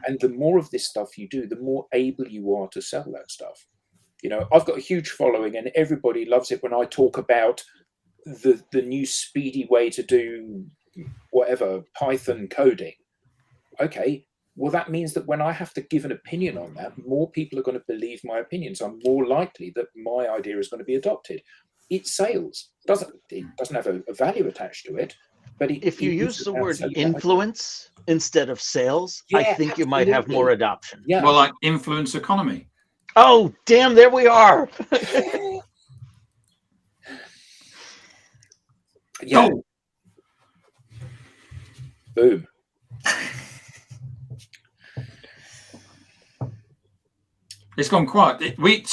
And the more of this stuff you do, the more able you are to sell that stuff. I've got a huge following and everybody loves it when I talk about the new speedy way to do whatever, Python coding. Okay, well, that means that when I have to give an opinion on that, more people are going to believe my opinions. I'm more likely that my idea is going to be adopted. It's sales. It doesn't have a value attached to it. But if you use the word selling influence instead of sales, I think you might have more adoption. Yeah. Well, like influence economy. Oh, damn, there we are. Yeah. Oh. Boom. It's gone quiet. We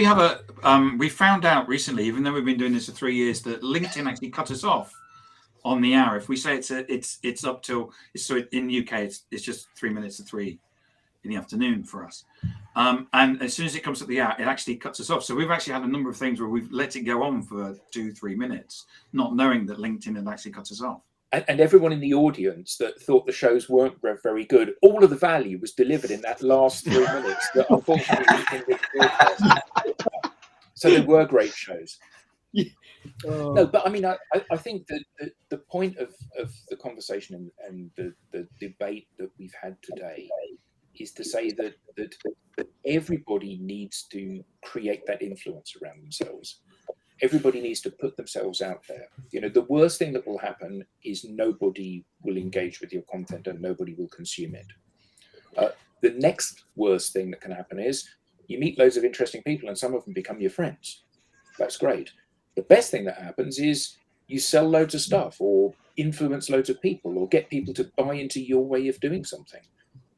have we found out recently, even though we've been doing this for 3 years, that LinkedIn actually cut us off on the hour. If we say it's up till, so in the UK it's just 3 minutes to 3 in the afternoon for us, and as soon as it comes up the hour, it actually cuts us off. So we've actually had a number of things where we've let it go on for 2-3 minutes, not knowing that LinkedIn had actually cut us off. And everyone in the audience that thought the shows weren't very good, all of the value was delivered in that last 3 minutes that unfortunately so they were great shows. No, but I mean, I think that the point of the conversation and the debate that we've had today is to say that everybody needs to create that influence around themselves. Everybody needs to put themselves out there. The worst thing that will happen is nobody will engage with your content and nobody will consume it. The next worst thing that can happen is you meet loads of interesting people and some of them become your friends. That's great. The best thing that happens is you sell loads of stuff or influence loads of people or get people to buy into your way of doing something.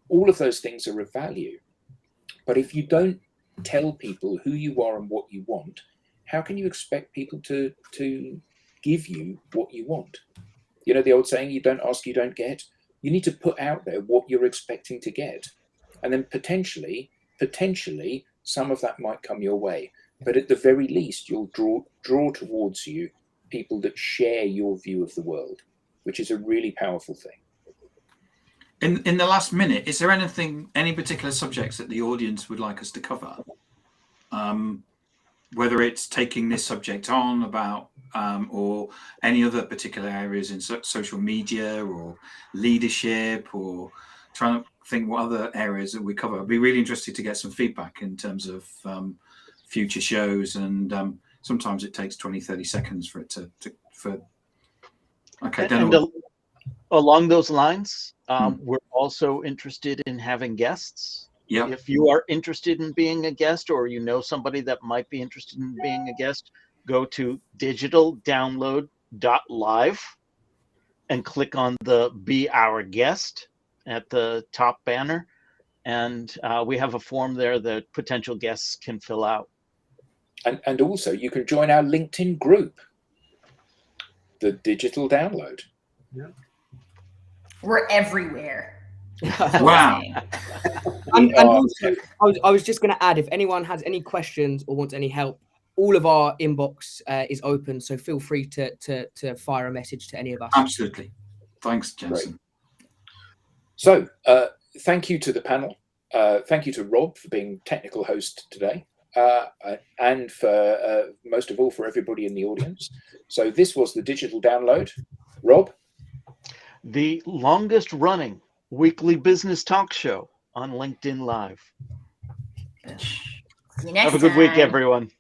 All of those things are of value. But if you don't tell people who you are and what you want, how can you expect people to give you what you want? The old saying, you don't ask, you don't get. You need to put out there what you're expecting to get. And then potentially, some of that might come your way. But at the very least, you'll draw towards you people that share your view of the world, which is a really powerful thing. In the last minute, is there any particular subjects that the audience would like us to cover? Whether it's taking this subject on about, or any other particular areas in social media or leadership, or trying to think what other areas that we cover. I'd be really interested to get some feedback in terms of future shows, and sometimes it takes 20-30 seconds for it okay. And along those lines, we're also interested in having guests. Yeah. If you are interested in being a guest, or somebody that might be interested in being a guest, go to digitaldownload.live and click on the Be Our Guest at the top banner. And we have a form there that potential guests can fill out. And also, you can join our LinkedIn group, the Digital Download. Yeah. We're everywhere. Wow. And also, I was just going to add, if anyone has any questions or wants any help, all of our inbox is open, so feel free to fire a message to any of us. Absolutely. Thanks, Jensen. So, thank you to the panel. Thank you to Rob for being technical host today, and for most of all for everybody in the audience. So this was the Digital Download. Rob? The longest running weekly business talk show on LinkedIn Live. See you next Have a good week, time. everyone.